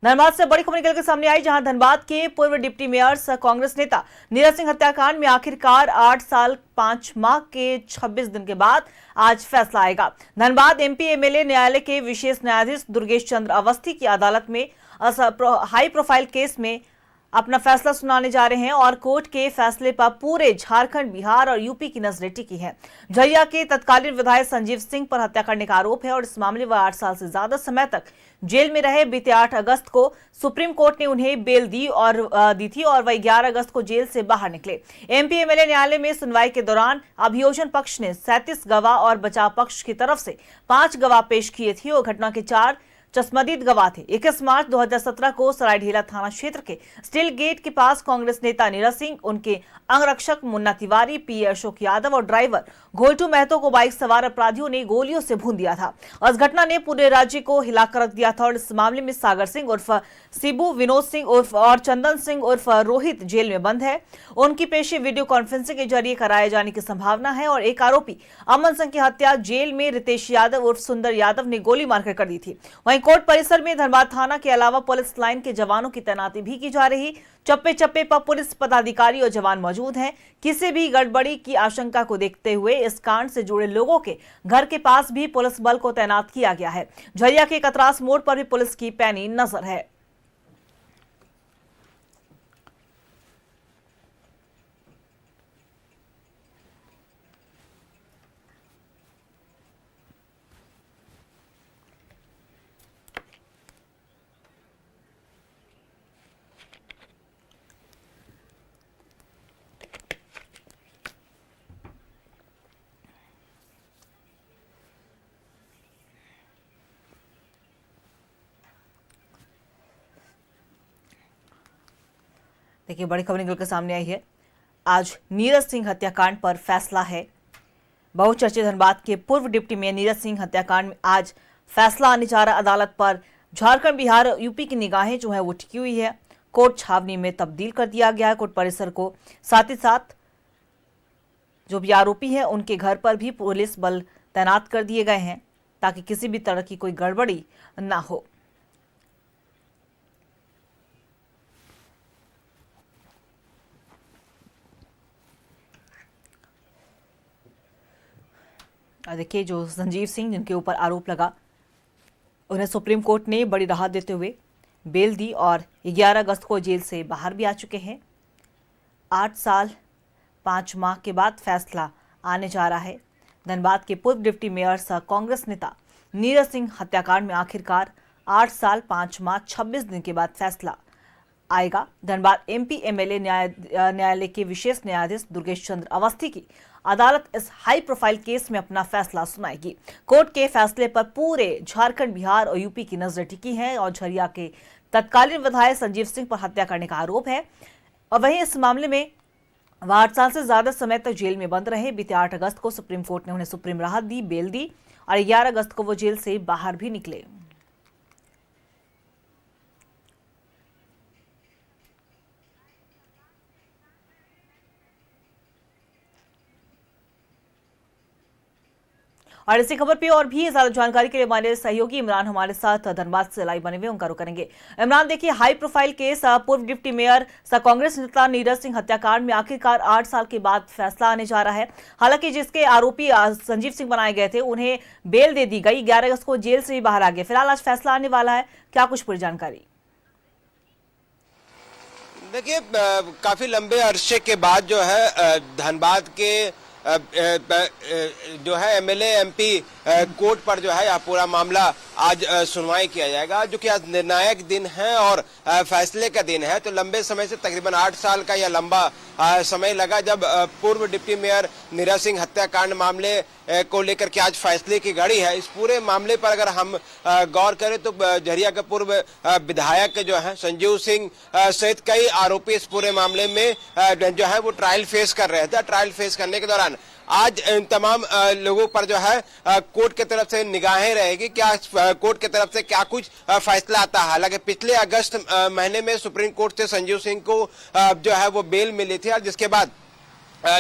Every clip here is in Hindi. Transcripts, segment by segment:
धनबाद से बड़ी खबर निकल के सामने आई, जहां धनबाद के पूर्व डिप्टी मेयर सह कांग्रेस नेता नीरज सिंह हत्याकांड में आखिरकार 8 साल 5 माह के 26 दिन के बाद आज फैसला आएगा। धनबाद एमपी एमएलए न्यायालय के विशेष न्यायाधीश दुर्गेश चंद्र अवस्थी की अदालत में हाई प्रोफाइल केस में अपना फैसला सुनाने जा रहे हैं और कोर्ट के फैसले पर पूरे झारखंड, बिहार और यूपी की नजरें टिकी हैं। झरिया के तत्कालीन विधायक संजीव सिंह पर हत्या करने का आरोप है और इस मामले में 8 साल से ज्यादा समय तक जेल में रहे। बीते 8 अगस्त को सुप्रीम कोर्ट ने उन्हें बेल दी थी और वह 11 अगस्त को जेल से बाहर निकले। एमपी एमएलए न्यायालय में सुनवाई के दौरान अभियोजन पक्ष ने 37 गवाह और बचाव पक्ष की तरफ से 5 गवाह पेश किए थे और घटना के 4 चश्मदीद गवाह थे। 21 मार्च 2017 को सरायढेला थाना क्षेत्र के स्टील गेट के पास कांग्रेस नेता नीरज सिंह, उनके अंगरक्षक मुन्ना तिवारी, पीए अशोक यादव और ड्राइवर घोलटू महतो को बाइक सवार अपराधियों ने गोलियों से भून दिया था और इस घटना ने पूरे राज्य को हिलाकर रख दिया था। और इस मामले में सागर सिंह उर्फ सिबू, विनोद सिंह उर्फ और चंदन सिंह उर्फ रोहित जेल में बंद है। उनकी पेशी वीडियो कॉन्फ्रेंसिंग के जरिए कराए जाने की संभावना है और एक आरोपी अमन सिंह की हत्या जेल में रितेश यादव उर्फ सुंदर यादव ने गोली मारकर कर दी थी। वहीं कोर्ट परिसर में धनबाद थाना के अलावा पुलिस लाइन के जवानों की तैनाती भी की जा रही। चप्पे चप्पे पर पुलिस पदाधिकारी और जवान मौजूद हैं। किसी भी गड़बड़ी की आशंका को देखते हुए इस कांड से जुड़े लोगों के घर के पास भी पुलिस बल को तैनात किया गया है। झरिया के कतरास मोड़ पर भी पुलिस की पैनी नजर है। देखिए, बड़ी खबर निकल कर सामने आई है। आज नीरज सिंह हत्याकांड पर फैसला है। बहुचर्चित धनबाद के पूर्व डिप्टी मेयर नीरज सिंह हत्याकांड में आज फैसला आने जा रहा। अदालत पर झारखंड, बिहार, यूपी की निगाहें जो है वो टिकी हुई है। कोर्ट छावनी में तब्दील कर दिया गया है कोर्ट परिसर को। साथ ही साथ जो भी आरोपी है उनके घर पर भी पुलिस बल तैनात कर दिए गए हैं ताकि किसी भी तरह की कोई गड़बड़ी ना हो। देखिए, जो संजीव सिंह जिनके ऊपर आरोप लगा, उन्हें सुप्रीम कोर्ट ने बड़ी राहत देते हुए बेल दी और 11 अगस्त को जेल से बाहर भी आ चुके हैं। 8 साल 5 माह के बाद फैसला आने जा रहा है। धनबाद के पूर्व डिप्टी मेयर सह कांग्रेस नेता नीरज सिंह हत्याकांड में आखिरकार 8 साल 5 माह 26 दिन के बाद फैसला आएगा। धनबाद एमपी एमएलए न्यायालय के विशेष न्यायाधीश दुर्गेश चंद्र अवस्थी की अदालत इस हाई प्रोफाइल केस में अपना फैसला सुनाएगी। कोर्ट के फैसले पर पूरे झारखंड, बिहार और यूपी की नजर टिकी है और झरिया के तत्कालीन विधायक संजीव सिंह पर हत्या करने का आरोप है और वहीं इस मामले में वह 8 साल से ज्यादा समय तक जेल में बंद रहे। बीते 8 अगस्त को सुप्रीम कोर्ट ने उन्हें सुप्रीम राहत दी, बेल दी और 11 अगस्त को वो जेल से बाहर भी निकले। और इसी खबर पे और भी ज्यादा जानकारी के लिए हमारे सहयोगी इमरान हमारे साथ धनबाद से लाइव बने हुए, उनका रुख करेंगे। इमरान, देखिए, हाई प्रोफाइल केस पूर्व डिप्टी मेयर सह कांग्रेस नेता नीरज सिंह हत्याकांड में आखिरकार 8 साल के बाद फैसला आने जा रहा है। हालांकि जिसके आरोपी संजीव सिंह बनाए गए थे उन्हें बेल दे दी गई, 11 अगस्त को जेल से भी बाहर आ गए। फिलहाल आज फैसला आने वाला है, क्या कुछ पूरी जानकारी? देखिए, काफी लंबे अरसे के बाद जो है धनबाद के जो है एमएलए एमपी कोर्ट पर जो है यह पूरा मामला आज सुनवाई किया जाएगा, जो कि आज निर्णायक दिन है और फैसले का दिन है। तो लंबे समय से तकरीबन 8 साल का यह लंबा समय लगा जब पूर्व डिप्टी मेयर नीरज सिंह हत्याकांड मामले को लेकर के आज फैसले की घड़ी है। इस पूरे मामले पर अगर हम गौर करें तो झरिया के पूर्व विधायक जो है संजीव सिंह सहित कई आरोपी इस पूरे मामले में जो है वो ट्रायल फेस कर रहे थे। ट्रायल फेस करने के दौरान आज इन तमाम लोगों पर जो है कोर्ट की तरफ से निगाहें रहेगी, क्या कोर्ट की तरफ से क्या कुछ फैसला आता है। हालांकि पिछले अगस्त महीने में सुप्रीम कोर्ट से संजीव सिंह को जो है वो बेल मिली थी और जिसके बाद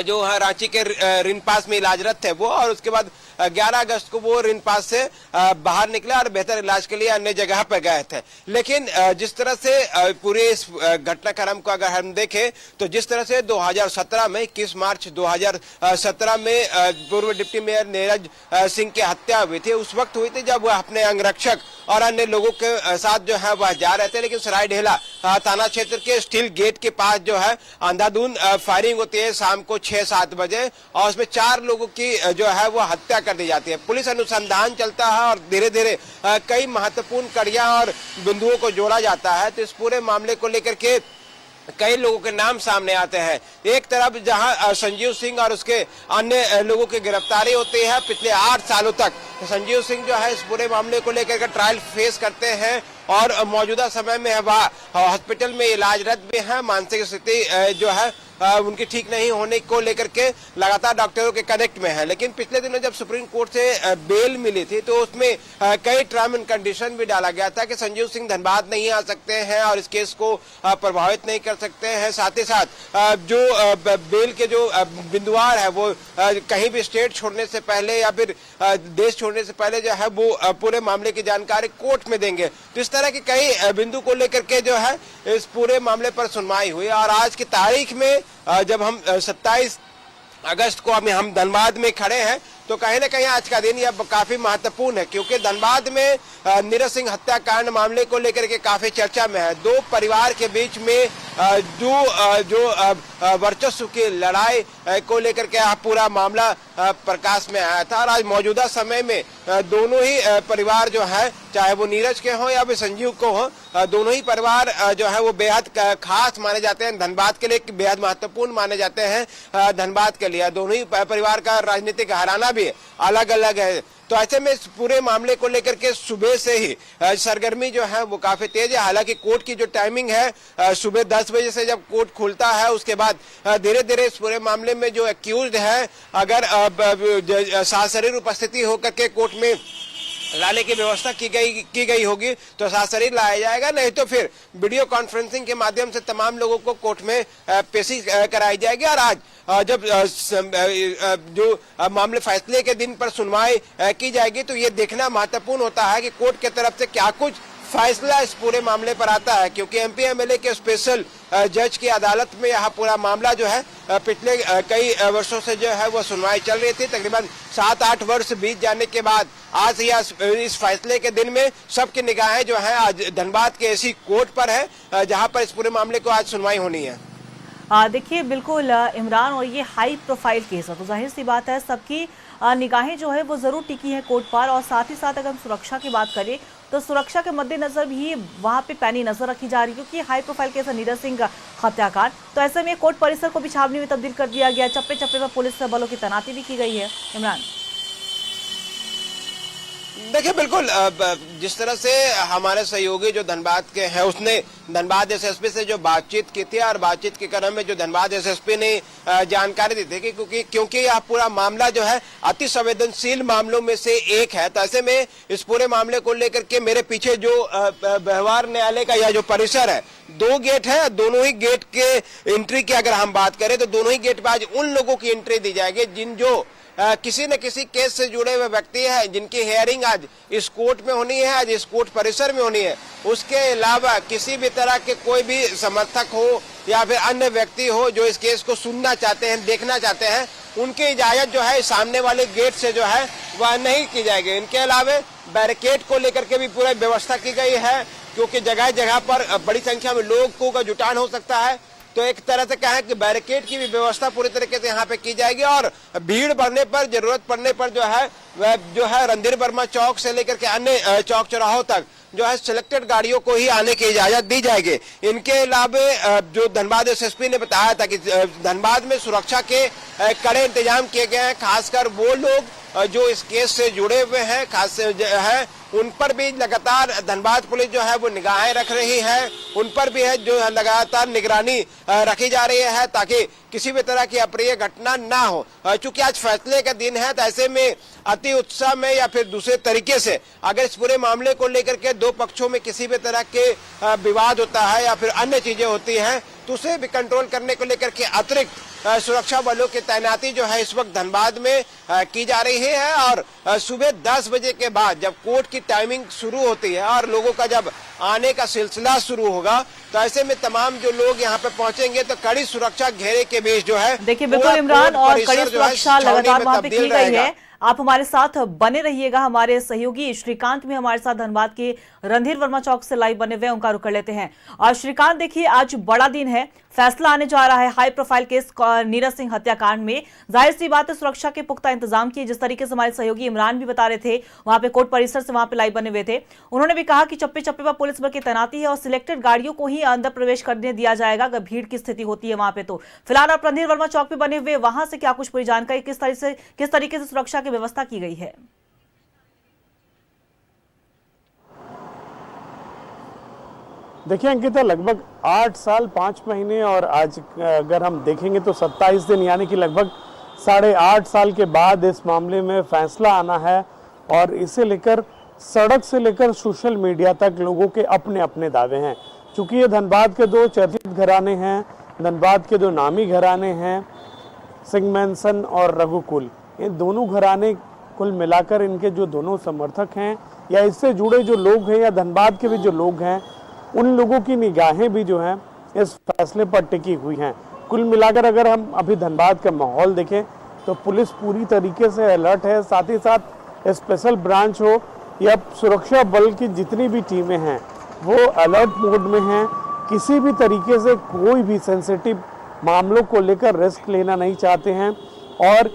जो है रांची के रिन पास में इलाजरत थे वो, और उसके बाद 11 अगस्त को वो रिनपास से बाहर निकले और बेहतर इलाज के लिए अन्य जगह पर गए थे। लेकिन जिस तरह से पूरे इस घटनाक्रम को अगर हम देखें तो जिस तरह से 2017 में 21 मार्च 2017 में पूर्व डिप्टी मेयर नीरज सिंह की हत्या हुई थी, उस वक्त हुई थी जब वह अपने अंगरक्षक और अन्य लोगों के साथ जो है वह जा रहे थे। लेकिन सरायढेला थाना क्षेत्र के स्टील गेट के पास जो है अंधाधुंध फायरिंग होती है शाम को 6-7 बजे और उसमें 4 लोगों की जो है वो हत्या कर दी जाती है। पुलिस अनुसंधान चलता है और धीरे धीरे कई महत्वपूर्ण कड़ियां और बिंदुओं को जोड़ा जाता है। तो इस पूरे मामले को लेकर के कई लोगों के नाम सामने आते हैं। एक तरफ जहां संजीव सिंह और उसके अन्य लोगों की गिरफ्तारी होती है, पिछले 8 सालों तक संजीव सिंह जो है इस पूरे मामले को लेकर के ट्रायल फेस करते हैं और मौजूदा समय में वह हॉस्पिटल में इलाजरत भी है। मानसिक स्थिति जो है उनकी ठीक नहीं होने को लेकर के लगातार डॉक्टरों के कनेक्ट में है। लेकिन पिछले दिनों जब सुप्रीम कोर्ट से बेल मिली थी तो उसमें कई टर्म एंड कंडीशन भी डाला गया था कि संजीव सिंह धनबाद नहीं आ सकते हैं और इस केस को प्रभावित नहीं कर सकते हैं। साथ ही साथ जो बेल के जो बिंदुवार है वो कहीं भी स्टेट छोड़ने से पहले या फिर देश छोड़ने से पहले जो है वो पूरे मामले की जानकारी कोर्ट में देंगे। तो इस तरह के कई बिंदु को लेकर के जो है इस पूरे मामले पर सुनवाई हुई और आज की तारीख में जब हम 27 अगस्त को हम धनबाद में खड़े हैं तो कहीं ना कहीं आज का दिन यह काफी महत्वपूर्ण है, क्योंकि धनबाद में नीरज सिंह हत्याकांड मामले को लेकर के काफी चर्चा में है। दो परिवार के बीच में जो वर्चस्व की लड़ाई को लेकर के पूरा मामला प्रकाश में आया था और आज मौजूदा समय में दोनों ही परिवार जो है, चाहे वो नीरज के हो या फिर संजीव को हो, दोनों ही परिवार जो है वो बेहद खास माने जाते हैं, धनबाद के लिए बेहद महत्वपूर्ण माने जाते हैं। धनबाद के लिए दोनों ही परिवार का राजनीतिक घराना भी अलग अलग है। तो ऐसे में इस पूरे मामले को लेकर के सुबह से ही सरगर्मी जो है वो काफी तेज है। हालांकि कोर्ट की जो टाइमिंग है सुबह 10 बजे से जब कोर्ट खुलता है उसके बाद धीरे धीरे इस पूरे मामले में जो एक्यूज्ड है अगर सशरीर उपस्थिति होकर के कोर्ट में लाने की व्यवस्था की गई होगी तो सशरीर लाया जाएगा, नहीं तो फिर वीडियो कॉन्फ्रेंसिंग के माध्यम से तमाम लोगों को कोर्ट में पेशी कराई जाएगी। और आज जब जो मामले फैसले के दिन पर सुनवाई की जाएगी तो ये देखना महत्वपूर्ण होता है कि कोर्ट की तरफ से क्या कुछ फैसला इस पूरे मामले पर आता है, क्योंकि एमपी एमएलए के स्पेशल जज की अदालत में यह पूरा मामला जो है पिछले कई वर्षों से जो है वो सुनवाई चल रही थी। तकरीबन 7-8 वर्ष बीत जाने के बाद आज इस फैसले के दिन में सबकी निगाहें जो है आज धनबाद के एसी कोर्ट पर है जहां पर इस पूरे मामले को आज सुनवाई होनी है। देखिए बिल्कुल इमरान, और ये हाई प्रोफाइल केस है तो जाहिर सी बात है सबकी निगाहें जो है वो जरूर टिकी है कोर्ट पर। और साथ ही साथ अगर हम सुरक्षा की बात करें तो सुरक्षा के मद्देनजर भी वहां पे पैनी नजर रखी जा रही है, क्योंकि हाई प्रोफाइल केस है नीरज सिंह हत्याकांड। तो ऐसे में कोर्ट परिसर को भी छावनी में तब्दील कर दिया गया, चप्पे चप्पे पर पुलिस बलों की तैनाती भी की गई है। इमरान, देखिए बिल्कुल जिस तरह से हमारे सहयोगी जो धनबाद के हैं उसने धनबाद एसएसपी से जो बातचीत की थी और बातचीत के क्रम में जो धनबाद एसएसपी ने जानकारी दी थी कि क्योंकि यह पूरा मामला जो है अति संवेदनशील मामलों में से एक है, तो ऐसे में इस पूरे मामले को लेकर के मेरे पीछे जो व्यवहार न्यायालय का यह जो परिसर है, 2 गेट है, दोनों ही गेट के एंट्री की अगर हम बात करें तो दोनों ही गेट पर आज उन लोगों की एंट्री दी जाएगी जिन जो किसी न किसी केस से जुड़े हुए व्यक्ति हैं, जिनकी हियरिंग आज इस कोर्ट में होनी है, आज इस कोर्ट परिसर में होनी है। उसके अलावा किसी भी तरह के कोई भी समर्थक हो या फिर अन्य व्यक्ति हो जो इस केस को सुनना चाहते हैं, देखना चाहते हैं, उनकी इजाजत जो है सामने वाले गेट से जो है वह नहीं की जाएगी। इनके अलावा बैरिकेड को लेकर के भी पूरी व्यवस्था की गई है, क्योंकि जगह जगह पर बड़ी संख्या में लोगों का जुटान हो सकता है। तो एक तरह से कहें कि बैरिकेड की भी व्यवस्था पूरी तरीके से यहाँ पे की जाएगी और भीड़ बढ़ने पर, जरूरत पड़ने पर जो है रणधीर वर्मा चौक से लेकर के अन्य चौक चौराहों तक जो है सिलेक्टेड गाड़ियों को ही आने की इजाजत दी जाएगी। इनके अलावा जो धनबाद एसएसपी ने बताया था कि धनबाद में सुरक्षा के कड़े इंतजाम किए गए हैं, खासकर वो लोग जो इस केस से जुड़े हुए हैं खास है उन पर भी लगातार धनबाद पुलिस जो है वो निगाहें रख रही है, उन पर भी है जो लगातार निगरानी रखी जा रही है ताकि किसी भी तरह की अप्रिय घटना ना हो। चूंकि आज फैसले का दिन है तो ऐसे में अति उत्साह में या फिर दूसरे तरीके से अगर इस पूरे मामले को लेकर के दो पक्षों में किसी भी तरह के विवाद होता है या फिर अन्य चीजें होती हैं तो उसे भी कंट्रोल करने को लेकर के अतिरिक्त सुरक्षा बलों की तैनाती जो है इस वक्त धनबाद में की जा रही है। और सुबह 10 बजे के बाद जब कोर्ट की टाइमिंग शुरू होती है और लोगों का जब आने का सिलसिला शुरू होगा, तो ऐसे में तमाम जो लोग यहाँ पे पहुंचेंगे तो कड़ी सुरक्षा घेरे के बीच जो है, देखिए बिल्कुल इमरान, और कड़ी सुरक्षा लगातार वहां पे की गई है। आप हमारे साथ बने रहिएगा। हमारे सहयोगी श्रीकांत भी हमारे साथ धनबाद के रणधीर वर्मा चौक से लाइव बने हुए, उनका रुख कर लेते हैं। और श्रीकांत, देखिए आज बड़ा दिन है, फैसला आने जा रहा है high profile case Neeraj Singh हत्याकांड में। जाहिर सी बात है सुरक्षा के पुख्ता इंतजाम किए, जिस तरीके से हमारे सहयोगी इमरान भी बता रहे थे, वहां पे कोर्ट परिसर से वहां पे लाइव बने हुए थे। उन्होंने भी कहा कि चप्पे चप्पे पर पुलिस बल की तैनाती है और सिलेक्टेड गाड़ियों को ही अंदर प्रवेश करने दिया जाएगा अगर भीड़ की स्थिति होती है वहां पे। तो फिलहाल आप रणधीर वर्मा चौक पे बने हुए, वहां से क्या कुछ पूरी जानकारी, किस तरीके से सुरक्षा की व्यवस्था की गई है? देखिए अंकिता, लगभग 8 साल 5 महीने और आज अगर हम देखेंगे तो 27 दिन, यानी कि लगभग 8.5 साल के बाद इस मामले में फैसला आना है। और इसे लेकर सड़क से लेकर सोशल मीडिया तक लोगों के अपने अपने दावे हैं। चूंकि ये धनबाद के 2 चर्चित घराने हैं, धनबाद के 2 नामी घराने हैं, सिंह मैनसन और रघुकुल। ये दोनों घराने कुल मिलाकर इनके जो दोनों समर्थक हैं या इससे जुड़े जो लोग हैं या धनबाद के भी जो लोग हैं, उन लोगों की निगाहें भी जो हैं इस फैसले पर टिकी हुई हैं। कुल मिलाकर अगर हम अभी धनबाद का माहौल देखें तो पुलिस पूरी तरीके से अलर्ट है। साथ ही साथ स्पेशल ब्रांच हो या सुरक्षा बल की जितनी भी टीमें हैं वो अलर्ट मोड में हैं। किसी भी तरीके से कोई भी सेंसिटिव मामलों को लेकर रिस्क लेना नहीं चाहते हैं। और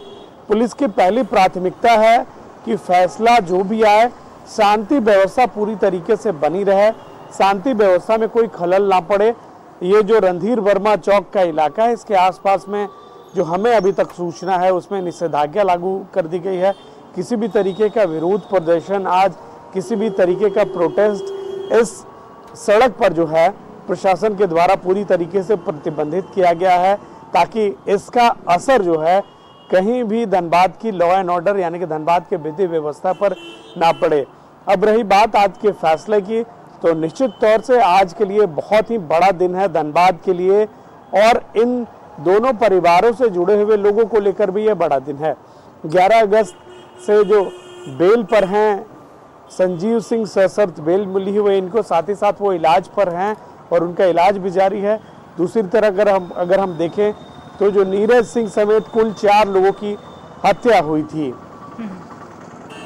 पुलिस की पहली प्राथमिकता है कि फैसला जो भी आए, शांति व्यवस्था पूरी तरीके से बनी रहे, शांति व्यवस्था में कोई खलल ना पड़े। ये जो रणधीर वर्मा चौक का इलाका है, इसके आसपास में जो हमें अभी तक सूचना है उसमें निषेधाज्ञा लागू कर दी गई है। किसी भी तरीके का विरोध प्रदर्शन, आज किसी भी तरीके का प्रोटेस्ट इस सड़क पर जो है प्रशासन के द्वारा पूरी तरीके से प्रतिबंधित किया गया है, ताकि इसका असर जो है कहीं भी धनबाद की लॉ एंड ऑर्डर यानी कि धनबाद के विधि व्यवस्था पर ना पड़े। अब रही बात आज के फैसले की, तो निश्चित तौर से आज के लिए बहुत ही बड़ा दिन है धनबाद के लिए, और इन दोनों परिवारों से जुड़े हुए लोगों को लेकर भी ये बड़ा दिन है। 11 अगस्त से जो बेल पर हैं, संजीव सिंह सशर्त बेल मिली हुई इनको, साथ ही साथ वो इलाज पर हैं और उनका इलाज भी जारी है। दूसरी तरह अगर हम देखें तो जो नीरज सिंह समेत कुल 4 लोगों की हत्या हुई थी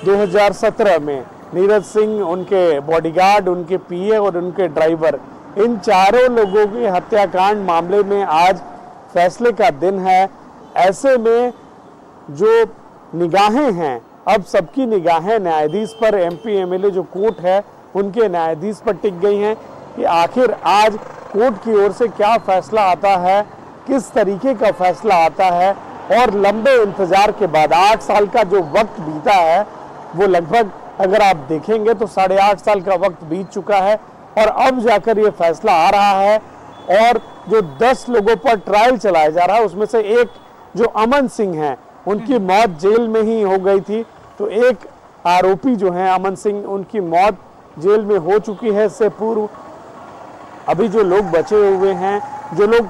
2017 में, नीरज सिंह, उनके बॉडीगार्ड, उनके पीए और उनके ड्राइवर, इन चारों लोगों की हत्याकांड मामले में आज फैसले का दिन है। ऐसे में जो निगाहें हैं, अब सबकी निगाहें न्यायाधीश पर, एमपी एमएलए जो कोर्ट है उनके न्यायाधीश पर टिक गई हैं कि आखिर आज कोर्ट की ओर से क्या फैसला आता है, किस तरीके का फैसला आता है। और लंबे इंतजार के बाद 8 साल का जो वक्त बीता है वो लगभग अगर आप देखेंगे तो 8.5 साल का वक्त बीत चुका है और अब जाकर ये फैसला आ रहा है। और जो 10 लोगों पर ट्रायल चलाया जा रहा है उसमें से एक जो अमन सिंह हैं, उनकी मौत जेल में ही हो गई थी। तो एक आरोपी जो हैं अमन सिंह, उनकी मौत जेल में हो चुकी है। इससे पूर्व अभी जो लोग बचे हुए हैं, जो लोग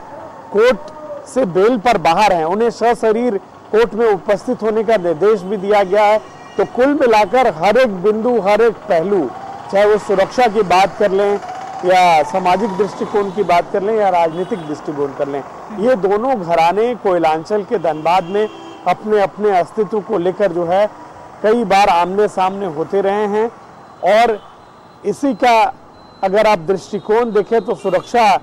कोर्ट से बेल पर बाहर हैं, उन्हें सशरीर कोर्ट में उपस्थित होने का निर्देश भी दिया गया है। तो कुल मिलाकर हर एक बिंदु, हर एक पहलू, चाहे वो सुरक्षा की बात कर लें या सामाजिक दृष्टिकोण की बात कर लें या राजनीतिक दृष्टिकोण कर लें, ये दोनों घराने कोयलांचल के धनबाद में अपने अपने अस्तित्व को लेकर जो है कई बार आमने सामने होते रहे हैं। और इसी का अगर आप दृष्टिकोण देखें तो सुरक्षा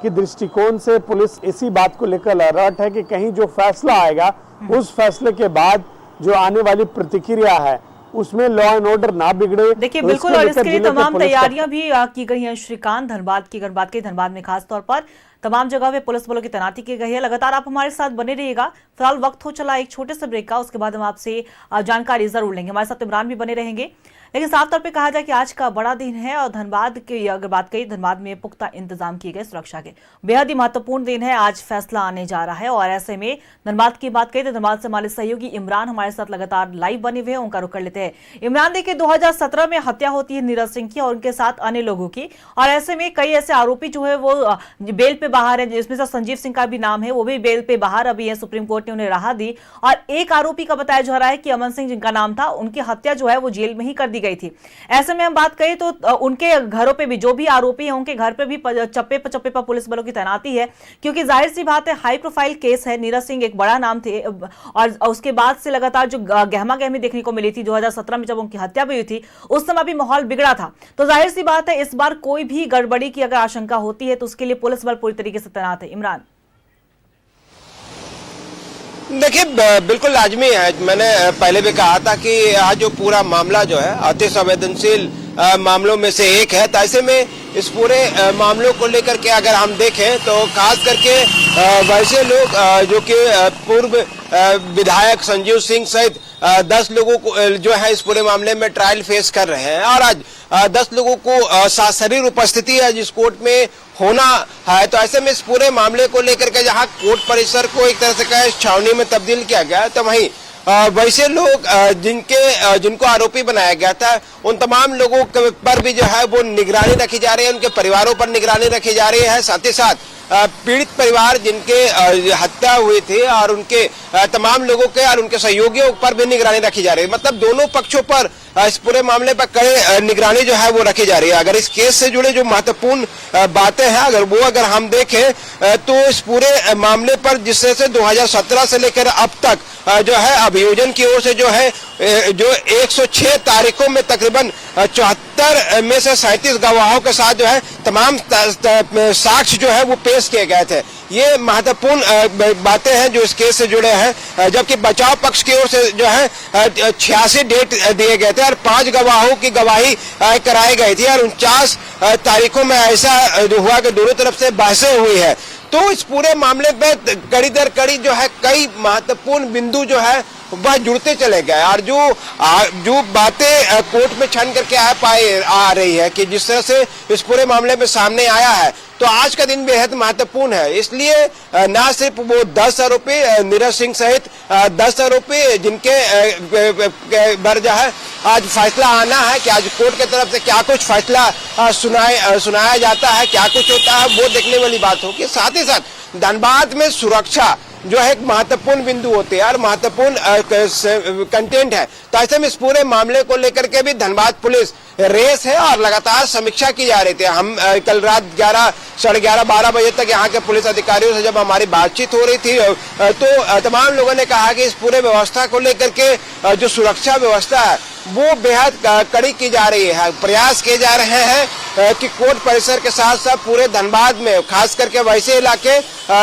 की दृष्टिकोण से पुलिस इसी बात को लेकर अलर्ट है कि कहीं जो फैसला आएगा उस फैसले के बाद जो आने वाली प्रतिक्रिया है उसमें लॉ एंड ऑर्डर ना बिगड़े। देखिए बिल्कुल, और इसके लिए तमाम तैयारियां भी की गई हैं श्रीकांत। धनबाद में खास तौर पर तमाम जगह पे पुलिस बलों की तैनाती की गई है। लगातार आप हमारे साथ बने रहिएगा। फिलहाल वक्त हो चला एक छोटे से ब्रेक का, उसके बाद हम आपसे जानकारी जरूर लेंगे। हमारे साथ इमरान भी बने रहेंगे। लेकिन साफ तौर पे कहा जाए कि आज का बड़ा दिन है और धनबाद की अगर बात करें, धनबाद में पुख्ता इंतजाम किए गए सुरक्षा के। बेहद ही महत्वपूर्ण दिन है, आज फैसला आने जा रहा है और ऐसे में धनबाद की बात करें तो धनबाद से हमारे सहयोगी इमरान हमारे साथ लगातार लाइव बने हुए हैं, उनका रुख कर लेते हैं। इमरान, देखिए 2017 में हत्या होती है नीरज सिंह की और उनके साथ अन्य लोगों की, और ऐसे में कई ऐसे आरोपी जो है वो बेल पे बाहर है, जिसमें से संजीव सिंह का भी नाम है, वो भी बेल पे बाहर अभी है, सुप्रीम कोर्ट ने उन्हें राहत दी। और एक आरोपी का बताया जा रहा है कि अमन सिंह जिनका नाम था, उनकी हत्या जो है वो जेल में ही कर दी गई थी। ऐसे में हम बात करें तो उनके घरों पे भी जो भी आरोपी हैं उनके घर पे भी चप्पे पर पुलिस बलों की तैनाती है, क्योंकि जाहिर सी बात है हाई प्रोफाइल केस है। नीरज सिंह एक बड़ा नाम थे और उसके बाद से लगातार जो गहमा गहमी देखने को मिली थी 2017 में जब उनकी हत्या भी हुई थी, उस समय भी माहौल बिगड़ा था। तो जाहिर सी बात है इस बार कोई भी गड़बड़ी की अगर आशंका होती है तो उसके लिए पुलिस बल पूरी तरीके से तैनात है। इमरान, देखिए बिल्कुल लाजमी है, मैंने पहले भी कहा था कि आज जो पूरा मामला जो है अति संवेदनशील मामलों में से एक है। तो ऐसे में इस पूरे मामलों को लेकर के अगर हम देखें तो खास करके वैसे लोग जो कि पूर्व विधायक संजीव सिंह सहित 10 लोगों को जो है इस पूरे मामले में ट्रायल फेस कर रहे हैं और आज 10 लोगों को सशरीर उपस्थिति है जिस कोर्ट में होना है। तो ऐसे में इस पूरे मामले को लेकर के जहां कोर्ट परिसर को एक तरह से कहे छावनी में तब्दील किया गया, तो वहीं वैसे लोग जिनको आरोपी बनाया गया था उन तमाम लोगों पर भी जो है वो निगरानी रखी जा रही है, उनके परिवारों पर निगरानी रखी जा रही है। साथ ही साथ पीड़ित परिवार जिनके हत्या हुई थी और उनके तमाम लोगों के और उनके सहयोगियों पर भी निगरानी रखी जा रही है। मतलब दोनों पक्षों पर इस पूरे मामले पर कड़े निगरानी जो है वो रखी जा रही है। अगर इस केस से जुड़े जो महत्वपूर्ण बातें हैं अगर हम देखें तो इस पूरे मामले पर जिससे से 2017 से लेकर अब तक जो है अभियोजन की ओर से जो है जो 106 तारीखों में तकरीबन 74 में से 37 गवाहों के साथ जो है तमाम साक्ष्य जो है वो पेश किए गए थे। ये महत्वपूर्ण बातें हैं जो इस केस से जुड़े हैं। जबकि बचाव पक्ष की ओर से जो है 86 डेट दिए गए थे और 5 गवाहों की गवाही कराई गई थी और 49 तारीखों में ऐसा हुआ कि दोनों तरफ से बहसें हुई है। तो इस पूरे मामले पे कड़ी दर कड़ी जो है कई महत्वपूर्ण बिंदु जो है वह जुड़ते चले गए और जो बातें कोर्ट में छन करके आ रही है कि जिस तरह से इस पूरे मामले में सामने आया है, तो आज का दिन बेहद महत्वपूर्ण है। इसलिए न सिर्फ वो 10 आरोपी नीरज सिंह सहित 10 आरोपी जिनके जो है आज फैसला आना है कि आज कोर्ट की तरफ से क्या कुछ फैसला सुनाया जाता है, क्या कुछ होता है, वो देखने वाली बात होगी। साथ ही साथ धनबाद में सुरक्षा जो है एक महत्वपूर्ण बिंदु होते हैं और महत्वपूर्ण कंटेंट है। तो ऐसे में इस पूरे मामले को लेकर के भी धनबाद पुलिस रेस है और लगातार समीक्षा की जा रही थी। हम कल रात 11, साढ़े 11, 12 बजे तक यहाँ के पुलिस अधिकारियों से जब हमारी बातचीत हो रही थी तो तमाम लोगों ने कहा कि इस पूरे व्यवस्था को लेकर के जो सुरक्षा व्यवस्था है वो बेहद कड़ी की जा रही है। प्रयास किए जा रहे हैं कि कोर्ट परिसर के साथ साथ पूरे धनबाद में खास करके वैसे इलाके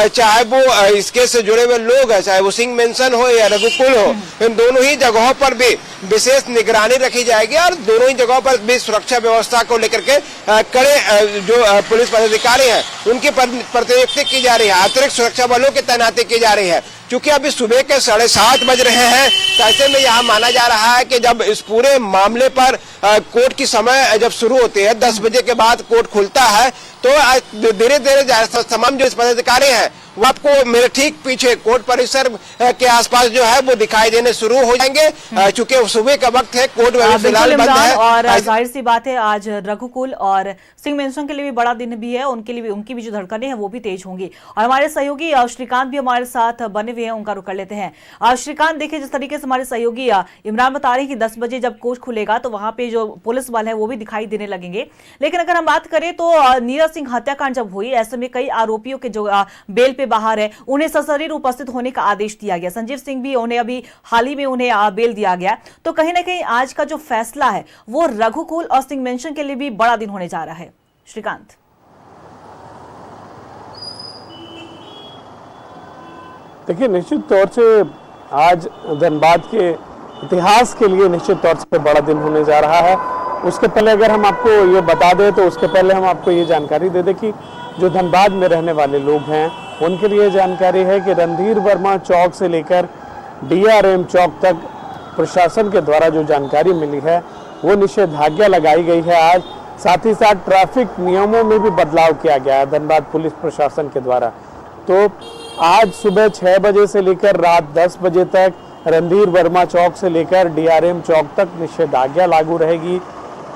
चाहे वो इसके से जुड़े हुए लोग हैं, चाहे वो सिंह मेंशन हो या रघुकुल हो, इन दोनों ही जगहों पर भी विशेष निगरानी रखी जाएगी और दोनों ही जगहों पर भी सुरक्षा व्यवस्था को लेकर के कड़े जो पुलिस पदाधिकारी हैं उनकी प्रतिनियुक्ति की जा रही है, अतिरिक्त सुरक्षा बलों की तैनाती की जा रही है। क्योंकि अभी सुबह के 7:30 बज रहे हैं, तो ऐसे में यहाँ माना जा रहा है कि जब इस पूरे मामले पर कोर्ट की समय जब शुरू होती है 10 बजे के बाद कोर्ट खुलता है, तो धीरे धीरे तमाम जो पदाधिकारी हैं वो आपको मेरे ठीक पीछे कोर्ट परिसर के आसपास जो है वो दिखाई देने शुरू हो जाएंगे, क्योंकि सुबह का वक्त है, कोर्ट फिलहाल बंद है। और जाहिर सी बात है आज रघुकुल और सिंह मेंशन के लिए भी बड़ा दिन भी है, उनके लिए भी उनकी भी जो धड़कनें हैं वो भी तेज होंगी। और हमारे सहयोगी श्रीकांत भी हमारे साथ बने हुए हैं, उनका रुख कर लेते हैं। श्रीकांत, देखिए जिस तरीके से हमारे सहयोगी इमरान बता रहे हैं कि 10 बजे जब कोर्ट खुलेगा तो वहां पे जो पुलिस बल है वो भी दिखाई देने लगेंगे। लेकिन अगर हम बात करें तो नीरज सिंह हत्याकांड जब हुई, ऐसे में कई आरोपियों के जो बेल पे बाहर है उन्हें सशरीर उपस्थित होने का आदेश दिया गया। संजीव सिंह भी उन्हें अभी हाल ही में उन्हें बेल दिया गया। तो कहीं ना कहीं आज का जो फैसला है वो रघुकुल और सिंह मेंशन के लिए भी बड़ा दिन होने जा रहा है। श्रीकांत, देखिए निश्चित तौर से आज धनबाद के इतिहास के लिए निश्चित तौर से बड़ा दिन होने जा रहा है। उसके पहले अगर हम आपको ये बता दें तो उसके पहले हम आपको ये जानकारी दे दें कि जो धनबाद में रहने वाले लोग हैं उनके लिए जानकारी है कि रणधीर वर्मा चौक से लेकर DRM चौक तक प्रशासन के द्वारा जो जानकारी मिली है वो निषेधाज्ञा लगाई गई है आज। साथ ही साथ ट्रैफिक नियमों में भी बदलाव किया गया है धनबाद पुलिस प्रशासन के द्वारा। तो आज सुबह 6 बजे से लेकर रात 10 बजे तक रणधीर वर्मा चौक से लेकर डीआरएम चौक तक निषेधाज्ञा लागू रहेगी।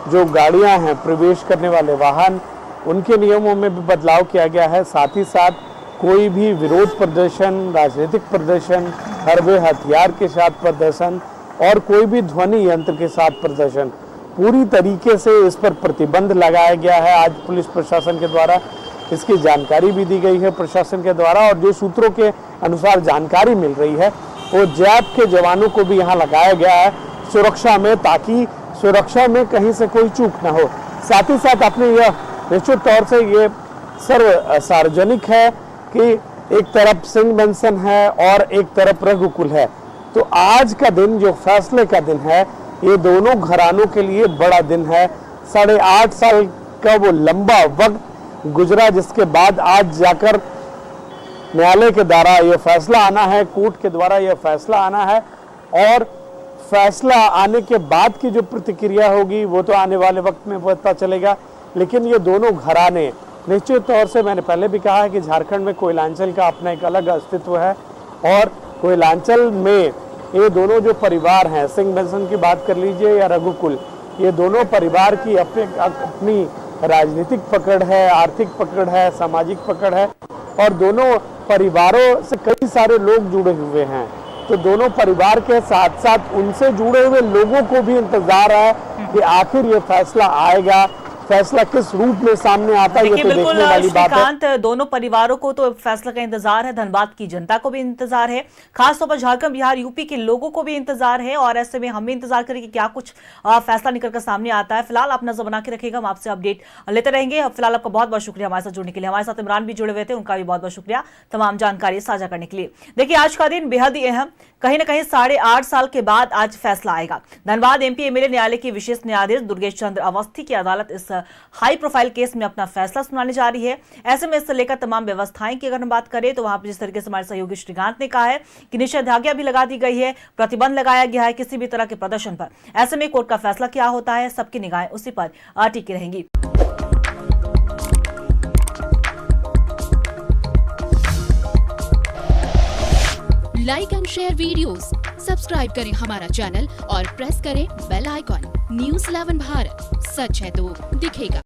जो गाड़ियां हैं, प्रवेश करने वाले वाहन, उनके नियमों में भी बदलाव किया गया है। साथ ही साथ कोई भी विरोध प्रदर्शन, राजनीतिक प्रदर्शन, हरबे हथियार के साथ प्रदर्शन और कोई भी ध्वनि यंत्र के साथ प्रदर्शन, पूरी तरीके से इस पर प्रतिबंध लगाया गया है आज पुलिस प्रशासन के द्वारा। इसकी जानकारी भी दी गई है प्रशासन के द्वारा और जो सूत्रों के अनुसार जानकारी मिल रही है वो जैप के जवानों को भी यहाँ लगाया गया है सुरक्षा में, ताकि सुरक्षा में कहीं से कोई चूक ना हो। साथ ही साथ अपने यह निश्चित तौर से ये सर्व सार्वजनिक है कि एक तरफ सिंह बेंसन है और एक तरफ रघुकुल है। तो आज का दिन जो फैसले का दिन है, ये दोनों घरानों के लिए बड़ा दिन है। 8.5 साल का वो लंबा वक्त गुजरा जिसके बाद आज जाकर न्यायालय के द्वारा यह फैसला आना है, कोर्ट के द्वारा यह फैसला आना है और फैसला आने के बाद की जो प्रतिक्रिया होगी वो तो आने वाले वक्त में पता चलेगा। लेकिन ये दोनों घराने निश्चित तौर से, मैंने पहले भी कहा है कि झारखंड में कोयलांचल का अपना एक अलग अस्तित्व है और कोयलांचल में ये दोनों जो परिवार हैं, सिंह बेंसन की बात कर लीजिए या रघुकुल, ये दोनों परिवार की अपनी राजनीतिक पकड़ है, आर्थिक पकड़ है, सामाजिक पकड़ है और दोनों परिवारों से कई सारे लोग जुड़े हुए हैं। तो दोनों परिवार के साथ साथ उनसे जुड़े हुए लोगों को भी इंतजार है कि आखिर ये फैसला आएगा, फैसला किस रूप में सामने आता है, ये तो देखने वाली बात है। दोनों परिवारों को तो फैसला का इंतजार है, धनबाद की जनता को भी इंतजार है, खासतौर पर झारखंड, बिहार, यूपी के लोगों को भी इंतजार है और ऐसे में हम भी इंतजार करें कि क्या कुछ फैसला निकल कर सामने आता है। फिलहाल आप नजर बना के रखिएगा, हम आपसे अपडेट लेते रहेंगे। फिलहाल आपका बहुत बहुत शुक्रिया हमारे साथ जुड़ने के लिए। हमारे साथ इमरान भी जुड़े हुए थे, उनका भी बहुत बहुत शुक्रिया तमाम जानकारी साझा करने के लिए। देखिए, आज का दिन बेहद ही अहम, कहीं ना कहीं 8.5 साल के बाद आज फैसला आएगा। धनबाद एमपी एमएलए न्यायालय के विशेष न्यायाधीश दुर्गेश चंद्र अवस्थी की अदालत इस हाई प्रोफाइल केस में अपना फैसला सुनाने जा रही है। ऐसे में इससे लेकर तमाम व्यवस्थाएं की अगर हम बात करें तो वहां पर जिस तरीके से हमारे सहयोगी श्रीकांत ने कहा है कि निषेधाज्ञा भी लगा दी गई है, प्रतिबंध लगाया गया है किसी भी तरह के प्रदर्शन पर। ऐसे में कोर्ट का फैसला क्या होता है, सबकी निगाहें उसी पर टिकी रहेंगी। Like and share videos, subscribe करें हमारा चैनल और प्रेस करें बेल आइकॉन। News 11 भारत, सच है तो दिखेगा।